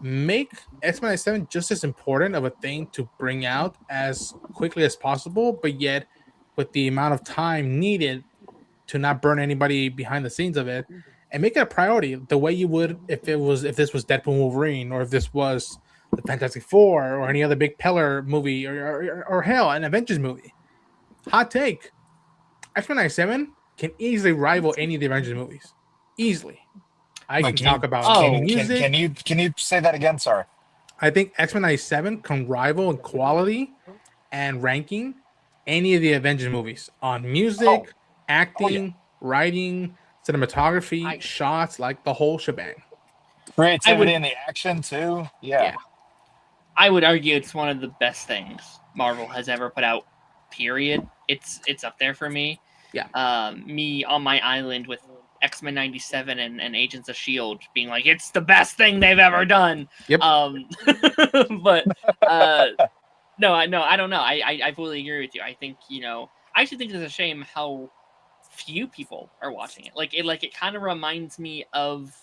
Make X-Men 97 just as important of a thing to bring out as quickly as possible, but yet with the amount of time needed to not burn anybody behind the scenes of it, and make it a priority the way you would if this was Deadpool and Wolverine, or if this was the Fantastic Four, or any other big pillar movie, or hell, an Avengers movie. Hot take: X-Men 97 can easily rival any of the Avengers movies. Easily. I can talk about music. Can you say that again? Sorry. I think X-Men 97 can rival in quality and ranking any of the Avengers movies on music, acting, writing, cinematography, shots, like the whole shebang. Creativity in the action too. Yeah. I would argue it's one of the best things Marvel has ever put out. Period. It's up there for me. Yeah. Me on my island with X-Men 97 and Agents of S.H.I.E.L.D. being like, it's the best thing they've ever done. Yep. But no, I don't know. I fully agree with you. I think, I actually think it's a shame how few people are watching it. It kind of reminds me of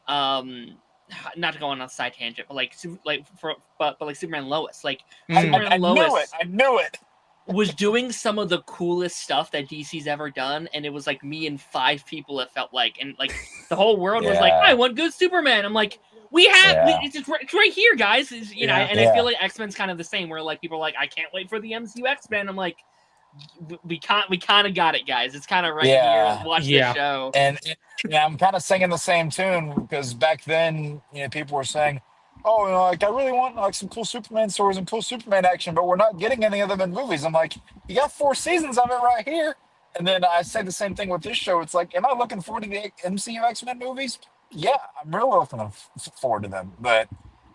not to go on a side tangent, but like Superman Lois. Like Superman Lois. I knew it. Was doing some of the coolest stuff that DC's ever done, and it was like me and 5 people it felt like, and like the whole world was like, I want good Superman. I'm like, it's right here, guys. I feel like X-Men's kind of the same, where like people are like, I can't wait for the MCU X-Men. I'm like, we kind of got it, guys. It's kind of right here. Watch the show. And I'm kind of singing the same tune because back then, people were saying, oh, like I really want like some cool Superman stories and cool Superman action, but we're not getting any of them in movies. I'm like, you got 4 seasons of it right here. And then I say the same thing with this show. It's like, am I looking forward to the MCU X-Men movies? Yeah, I'm really looking forward to them. But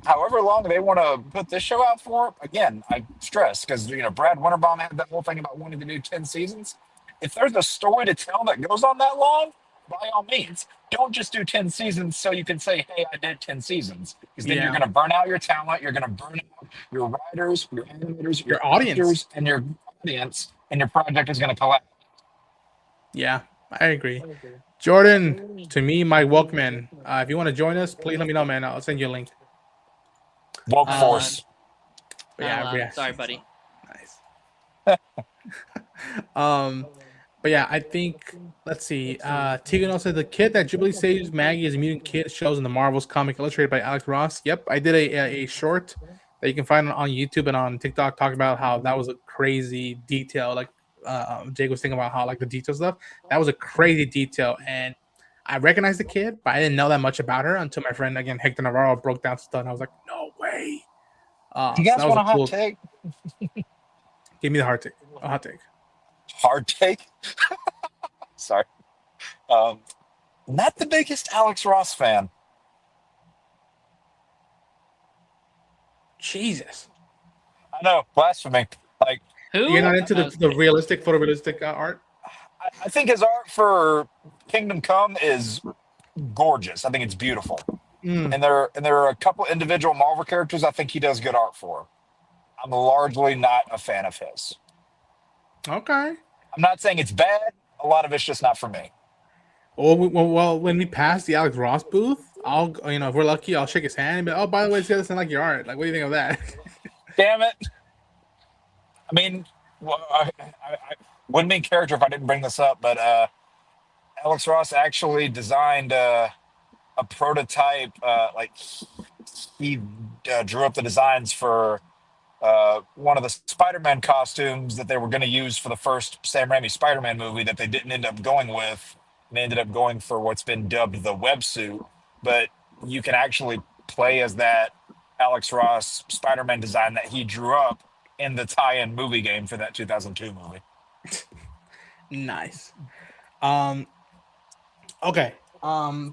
however long they want to put this show out for, again, I stress because Brad Winterbaum had that whole thing about wanting to do 10 seasons. If there's a story to tell that goes on that long, by all means, don't just do 10 seasons so you can say, hey, I did 10 seasons. Because then you're going to burn out your talent. You're going to burn out your writers, your animators, your audience, and your audience, and your project is going to collapse. Yeah, I agree. Jordan, to me, Mike Welkman, if you want to join us, please let me know, man. I'll send you a link. Woke Force. Sorry, buddy. Nice. But yeah, I think, let's see. Tegan also said the kid that Jubilee saves Maggie is a mutant kid shows in the Marvels comic illustrated by Alex Ross. Yep, I did a short that you can find on YouTube and on TikTok talking about how that was a crazy detail. Like Jake was thinking about how like the detail stuff. That was a crazy detail, and I recognized the kid, but I didn't know that much about her until my friend again Hector Navarro broke down stuff, and I was like, no way. Do you guys want a hot take? Give me the hard take. A hot take. Hard take? Sorry. Not the biggest Alex Ross fan. Jesus. I know, blasphemy. Like, who? You're not into the realistic, photorealistic art? I think his art for Kingdom Come is gorgeous. I think it's beautiful. And there are a couple individual Marvel characters I think he does good art for. I'm largely not a fan of his. Okay. I'm not saying it's bad. A lot of it's just not for me. Well, when we pass the Alex Ross booth, I'll, if we're lucky, I'll shake his hand and be, oh, by the way, this doesn't like your art. Like, what do you think of that? Damn it. I mean, I wouldn't be in character if I didn't bring this up, but Alex Ross actually designed a prototype. He drew up the designs for one of the Spider-Man costumes that they were going to use for the first Sam Raimi Spider-Man movie that they didn't end up going with. And they ended up going for what's been dubbed the web suit. But you can actually play as that Alex Ross Spider-Man design that he drew up in the tie-in movie game for that 2002 movie. Nice. Okay.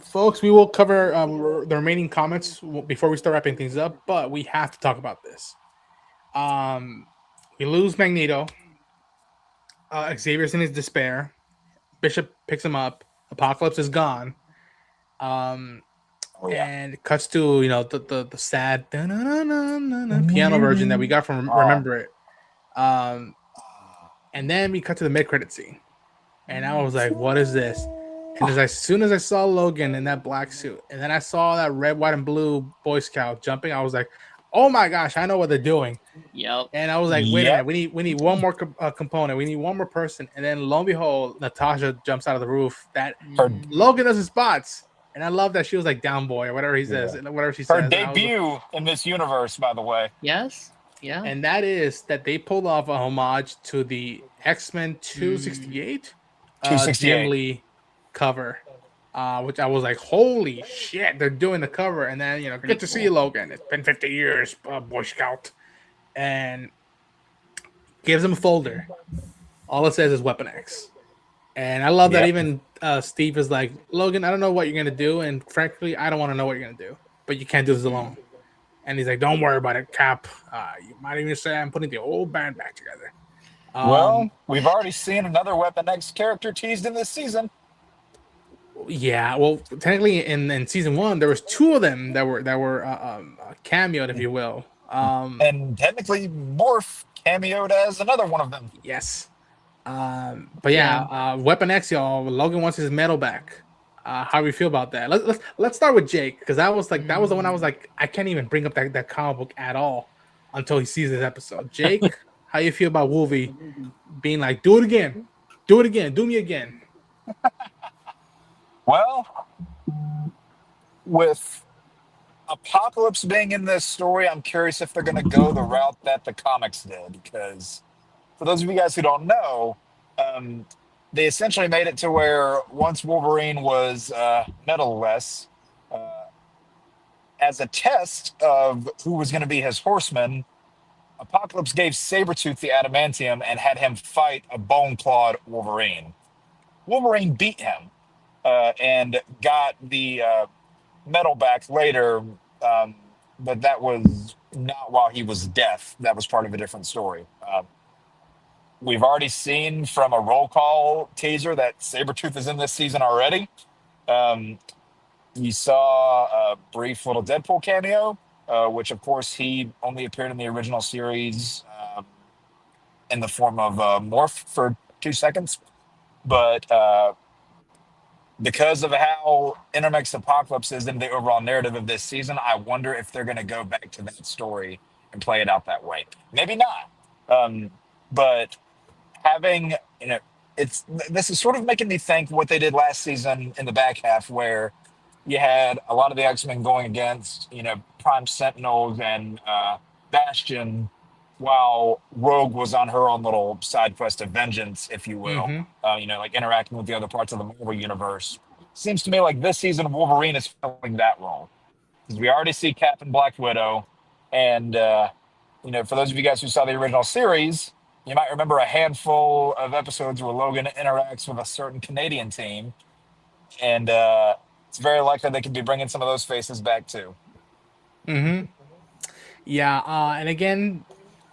Folks, we will cover the remaining comments before we start wrapping things up, but we have to talk about this. We lose Magneto. Xavier's in his despair. Bishop picks him up. Apocalypse is gone. And it cuts to the sad piano version that we got from Remember It. And then we cut to the mid-credit scene, and I was like, "What is this?" And as soon as I saw Logan in that black suit, and then I saw that red, white, and blue Boy Scout jumping, I was like, "Oh my gosh, I know what they're doing." Yep. And I was like, "Wait a minute, we need one more component. We need one more person." And then lo and behold, Natasha jumps out of the roof. That Logan does his spots. And I love that she was like down boy or whatever he says, whatever she says. Her debut in this universe, by the way. Yes. Yeah. And that is that they pulled off a homage to the X-Men 268 Jim Lee cover, which I was like, holy shit, they're doing the cover. And then, good to see you, Logan. It's been 50 years, Boy Scout. And gives him a folder. All it says is Weapon X. And I love that even Steve is like, Logan, I don't know what you're going to do. And frankly, I don't want to know what you're going to do. But you can't do this alone. And he's like, don't worry about it, Cap. You might even say I'm putting the old band back together. Well, we've already seen another Weapon X character teased in this season. Yeah, well, technically in season 1, there was 2 of them that were cameoed, if you will. And technically Morph cameoed as another one of them. Yes. But Weapon X, y'all. Logan wants his medal back. How do we feel about that? Let's start with Jake, because that was the one I was like, I can't even bring up that comic book at all until he sees this episode. Jake, how you feel about Wolvie being like, do it again, do me again? Well, with Apocalypse being in this story, I'm curious if they're going to go the route that the comics did, because for those of you guys who don't know, they essentially made it to where once Wolverine was medal-less, as a test of who was going to be his horseman, Apocalypse gave Sabretooth the adamantium and had him fight a bone-clawed Wolverine. Wolverine beat him and got the medal back later, but that was not while he was deaf. That was part of a different story. We've already seen from a roll call teaser that Sabretooth is in this season already. You saw a brief little Deadpool cameo, which, of course, he only appeared in the original series in the form of Morph for 2 seconds. But because of how intermixed Apocalypse is in the overall narrative of this season, I wonder if they're going to go back to that story and play it out that way. Maybe not. But having, this is sort of making me think what they did last season in the back half, where you had a lot of the X-Men going against, Prime Sentinels and Bastion, while Rogue was on her own little side quest of vengeance, if you will, like interacting with the other parts of the Marvel universe. Seems to me like this season of Wolverine is filling that role, because we already see Cap and Black Widow, and for those of you guys who saw the original series, you might remember a handful of episodes where Logan interacts with a certain Canadian team, and it's very likely they could be bringing some of those faces back too. Yeah, and again,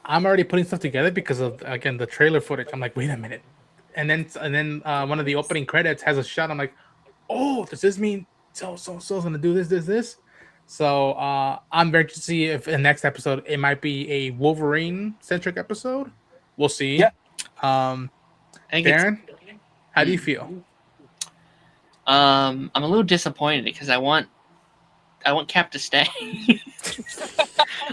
I'm already putting stuff together because of, again, the trailer footage. I'm like, wait a minute, and then one of the opening credits has a shot. I'm like, oh, does this mean so's gonna do this? So I'm very interested to see if in the next episode it might be a Wolverine centric episode. We'll see. Yeah. Daren, how do you feel? I'm a little disappointed because I want Cap to stay.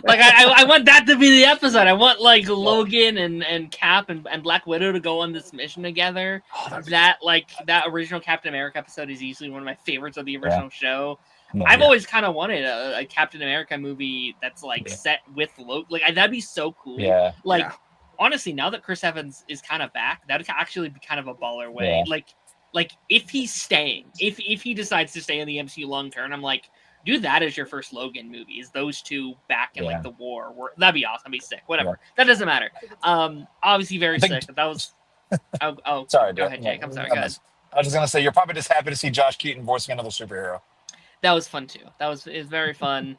Like I want that to be the episode. I want like Logan and Cap and Black Widow to go on this mission together. That original Captain America episode is easily one of my favorites of the original show. I've always kind of wanted a Captain America movie that's like set with Logan. Like that'd be so cool. Yeah. Honestly, now that Chris Evans is kind of back, that would actually be kind of a baller way. Yeah. Like if he's staying, if he decides to stay in the MCU long term, I'm like, do that as your first Logan movie. Is those two back in like the war? That'd be awesome. That'd be sick. Whatever. Yeah. That doesn't matter. Obviously very sick. But that was. Oh, sorry. Go ahead, Jake. I'm sorry. Go ahead. I was just gonna say you're probably just happy to see Josh Keaton voicing another superhero. That was fun too. It was very fun.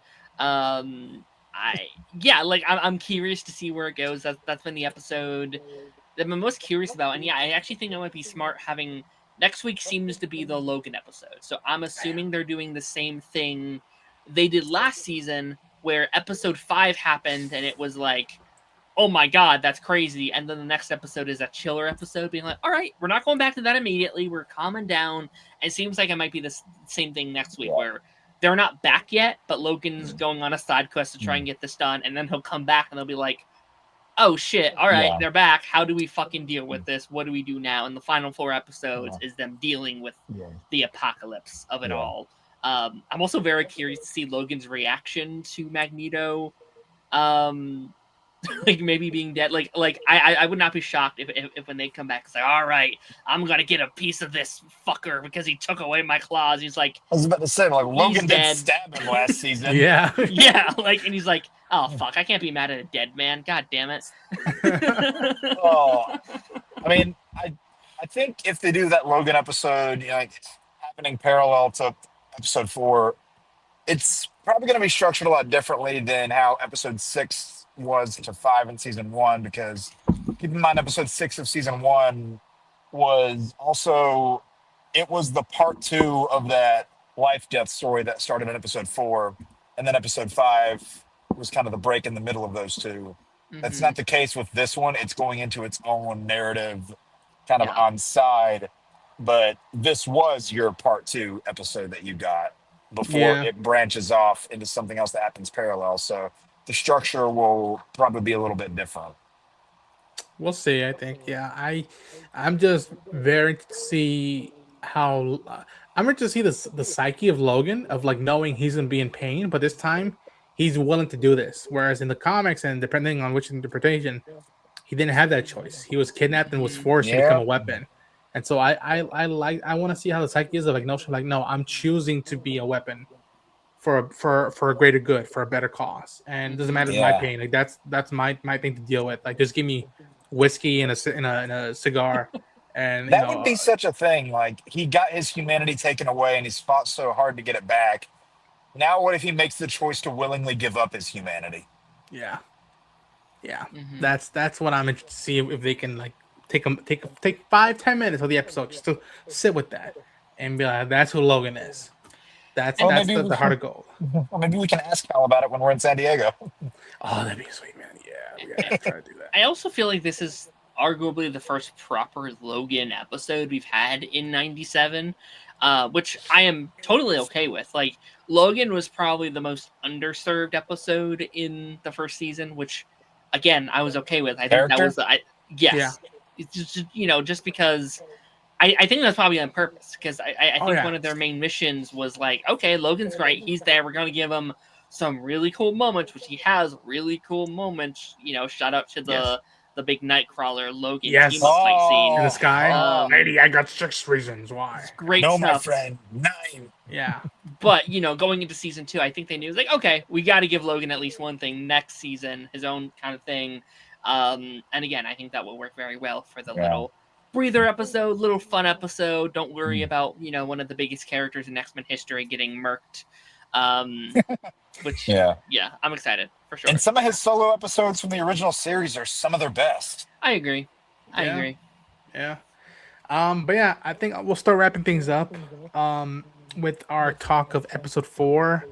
I'm curious to see where it goes. That's been the episode that I'm most curious about. And yeah, I actually think it might be smart having next week seems to be the Logan episode. So I'm assuming they're doing the same thing they did last season, where episode 5 happened and it was like, oh my god, that's crazy. And then the next episode is a chiller episode, being like, all right, we're not going back to that immediately. We're calming down. And it seems like it might be the same thing next week, where they're not back yet, but Logan's going on a side quest to try and get this done. And then he'll come back and they'll be like, oh shit, all right, they're back. How do we fucking deal with this? What do we do now? And the final 4 episodes is them dealing with the apocalypse of it all. I'm also very curious to see Logan's reaction to Magneto. Like maybe being dead. Like I would not be shocked if when they come back, it's like, all right, I'm gonna get a piece of this fucker because he took away my claws. He's like, I was about to say, like, Logan did dead. stab him last season. Yeah. Yeah, like, and he's like, oh fuck, I can't be mad at a dead man. God damn it. Oh, I mean, I think if they do that Logan episode, you know, like happening parallel to episode 4, it's probably going to be structured a lot differently than how episode 6 was to 5 in season 1, because keep in mind episode 6 of season 1 was also, it was the part 2 of that life death story that started in episode 4, and then episode 5 was kind of the break in the middle of those two. That's not the case with this one. It's going into its own narrative kind of on side, but this was your part 2 episode that you got before it branches off into something else that happens parallel. So the structure will probably be a little bit different. We'll see. I think. Yeah. I'm just very to see how I'm ready to see the psyche of Logan, of like knowing he's gonna be in pain, but this time he's willing to do this. Whereas in the comics, and depending on which interpretation, he didn't have that choice. He was kidnapped and was forced to become a weapon. And so I want to see how the psyche is of like no, I'm choosing to be a weapon for a greater good, for a better cause, and it doesn't matter my pain. Like that's my thing to deal with. Like just give me whiskey and a cigar, and that would be such a thing. Like he got his humanity taken away, and he's fought so hard to get it back. Now, what if he makes the choice to willingly give up his humanity? Yeah. That's what I'm interested to see if they can like take 5-10 minutes of the episode just to sit with that and be like, that's who Logan is. That's the heart of gold. Well, maybe we can ask Cal about it when we're in San Diego. Oh, that'd be sweet, man. Yeah, we gotta try to do that. I also feel like this is arguably the first proper Logan episode we've had in 97, which I am totally okay with. Like, Logan was probably the most underserved episode in the first season, which, again, I was okay with. I think that was yes. Yeah. It's just because I think that's probably on purpose, because I think one of their main missions was like, okay, Logan's great, he's there, we're gonna give him some really cool moments, which he has really cool moments. Shout out to the big Nightcrawler Logan team up fight scene in the sky. Lady, I got 6 reasons why. Great stuff. My friend, 9. Yeah. But going into season 2, I think they knew, like, okay, we got to give Logan at least one thing next season, his own kind of thing. And again, I think that will work very well for the little breather episode, little fun episode. Don't worry about one of the biggest characters in X-Men history getting murked. Which I'm excited for sure. And some of his solo episodes from the original series are some of their best. I agree. Yeah. But yeah, I think we'll start wrapping things up with our talk of episode 4,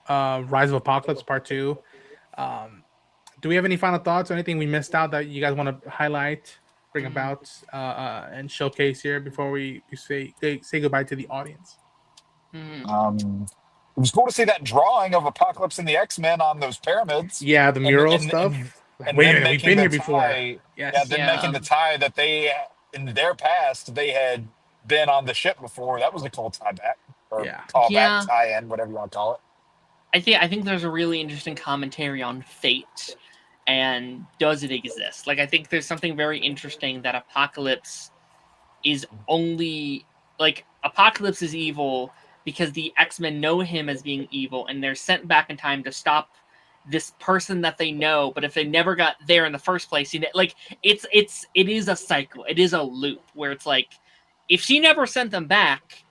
Rise of Apocalypse Part 2. Do we have any final thoughts or anything we missed out that you guys want to highlight, bring about, and showcase here before we say goodbye to the audience? It was cool to see that drawing of Apocalypse and the X-Men on those pyramids. Yeah, the mural stuff. And wait a minute, we've been here before. Making the tie that they, in their past, they had been on the ship before. That was a cool tie back. Or callback, tie-in, whatever you want to call it. I think there's a really interesting commentary on fate and does it exist? Like, I think there's something very interesting that Apocalypse is only, like, Apocalypse is evil because the X-Men know him as being evil, and they're sent back in time to stop this person that they know. But if they never got there in the first place, like, it is a cycle. It is a loop where it's like, if she never sent them back,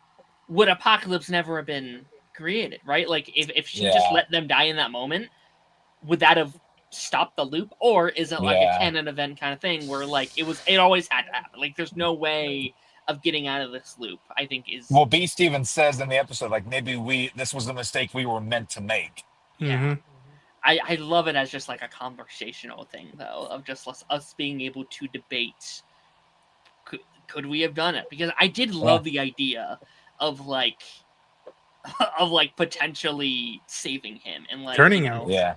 would Apocalypse never have been created, right? Like, if she just let them die in that moment, would that have stopped the loop, or is it like a canon event kind of thing where like it always had to happen? Like there's no way of getting out of this loop. I think is Well, Beast even says in the episode, like, maybe this was the mistake we were meant to make. Yeah. I love it as just like a conversational thing, though, of just us being able to debate. Could we have done it? Because I did love the idea of like potentially saving him and like turning him. Yeah.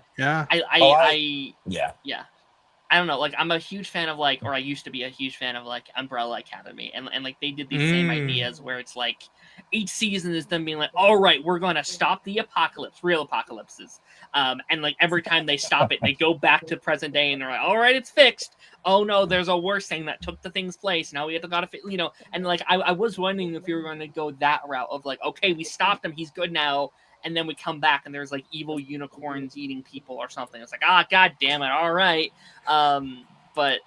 I don't know. Like I'm a huge fan of like, or I used to be a huge fan of like Umbrella Academy, and like they did these same ideas where it's like each season is them being like, all right, we're going to stop the apocalypse, real apocalypses, and like every time they stop it, they go back to present day and they're like, all right, it's fixed. Oh no, there's a worse thing that took the thing's place. Now we have to gotta, and like I was wondering if you were going to go that route of like, okay, we stopped him, he's good now. And then we come back and there's like evil unicorns eating people or something. It's like, god damn it, all right. But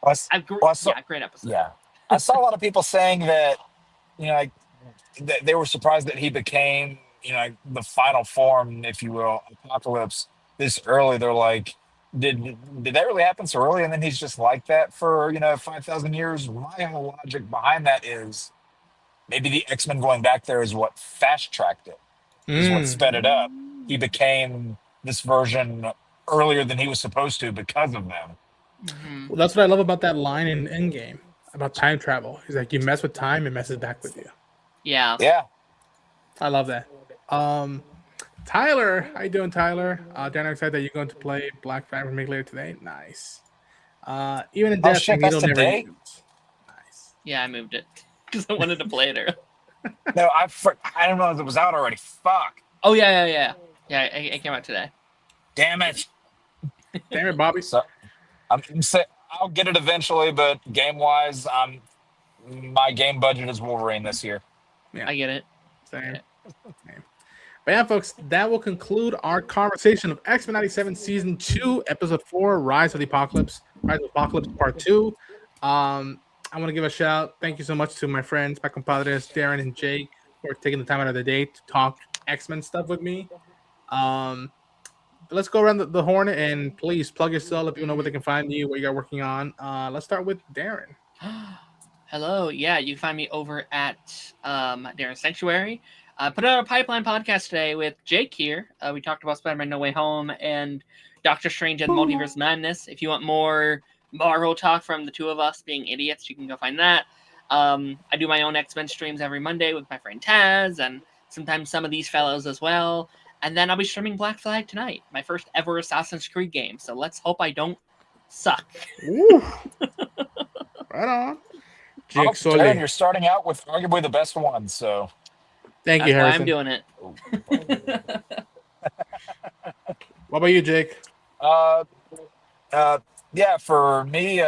great episode. Yeah, I saw a lot of people saying that, like, they were surprised that he became, the final form, if you will, Apocalypse this early. They're like, did that really happen so early? And then he's just like that for 5,000 years. My whole logic behind that is maybe the X-Men going back there is what fast tracked it. Is what sped it up. He became this version earlier than he was supposed to because of them. Well, that's what I love about that line in Endgame about time travel. He's like, you mess with time, it messes back with you. Yeah. I love that. Tyler, how you doing, Tyler? Darren, excited that you're going to play Black Panther with me later today. Nice. Even in death, that's today. Nice. Yeah, I moved it because I wanted to play it earlier. No, I don't know if it was out already. Fuck. Oh yeah. It came out today. Damn it, Bobby. So, I'll get it eventually, but game wise, my game budget is Wolverine this year. Yeah, I get it. Same. But yeah, folks, that will conclude our conversation of X-Men 97 Season 2, Episode 4, Rise of the Apocalypse, Part 2. I want to give a shout out. Thank you so much to my friends, my compadres, Daren and Jake, for taking the time out of the day to talk X-Men stuff with me. Let's go around the horn and please plug yourself if you know where they can find you, what you got working on. Let's start with Daren. Hello. Yeah, you can find me over at Darren Sanctuary. I put out a Pipeline podcast today with Jake here. We talked about Spider-Man No Way Home and Doctor Strange and Multiverse Madness. If you want more Marvel talk from the two of us being idiots, you can go find that. I do my own X-Men streams every Monday with my friend Tazz and sometimes some of these fellows as well. And then I'll be streaming Black Flag tonight, my first ever Assassin's Creed game. So let's hope I don't suck. Ooh. Right on. Jake, Darren, you're starting out with arguably the best one, so thank you, Harrison. That's why I'm doing it. What about you, Jake? Yeah, for me,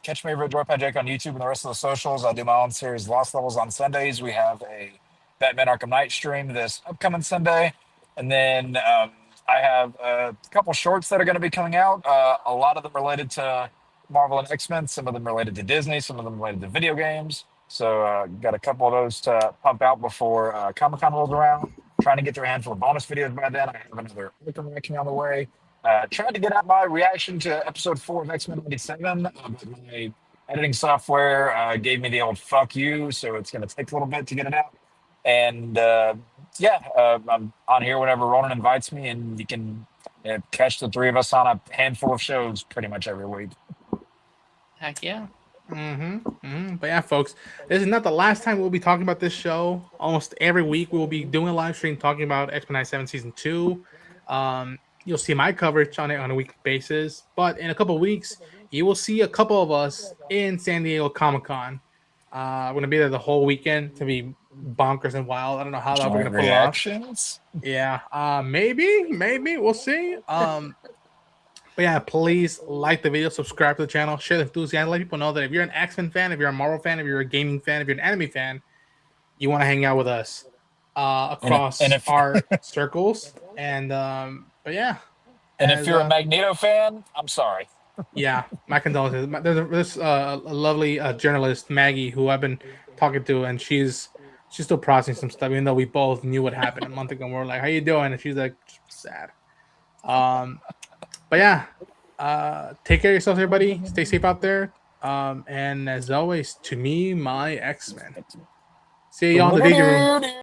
catch me over at Joypad Jake on YouTube and the rest of the socials. I do my own series, Lost Levels, on Sundays. We have a Batman Arkham Knight stream this upcoming Sunday. And then I have a couple shorts that are going to be coming out. A lot of them related to Marvel and X-Men. Some of them related to Disney. Some of them related to video games. So got a couple of those to pump out before Comic-Con rolls around. Trying to get through a handful of bonus videos by then. I have another Arkham ranking on the way. Tried to get out my reaction to episode 4 of X-Men 97, but my editing software gave me the old fuck you, so it's going to take a little bit to get it out. And I'm on here whenever Ronan invites me, and you can catch the three of us on a handful of shows pretty much every week. Heck yeah. But yeah, folks, this is not the last time we'll be talking about this show. Almost every week we will be doing a live stream talking about X-Men 97 Season 2. You'll see my coverage on it on a weekly basis. But in a couple of weeks, you will see a couple of us in San Diego Comic-Con. We're going to be there the whole weekend to be bonkers and wild. I don't know how that we're going to pull off. Yeah, maybe. We'll see. But yeah, please like the video, subscribe to the channel, share the enthusiasm. Let people know that if you're an X-Men fan, if you're a Marvel fan, if you're a gaming fan, if you're an anime fan, you want to hang out with us across our circles. And but yeah. And if you're a Magneto fan, I'm sorry. Yeah, my condolences. There's a lovely journalist, Maggie, who I've been talking to, and she's still processing some stuff, even though we both knew what happened a month ago. And we're like, "How you doing?" And she's like, "Sad." But yeah, take care of yourselves, everybody. Stay safe out there. And as always, to me, my X-Men. See y'all in the danger room.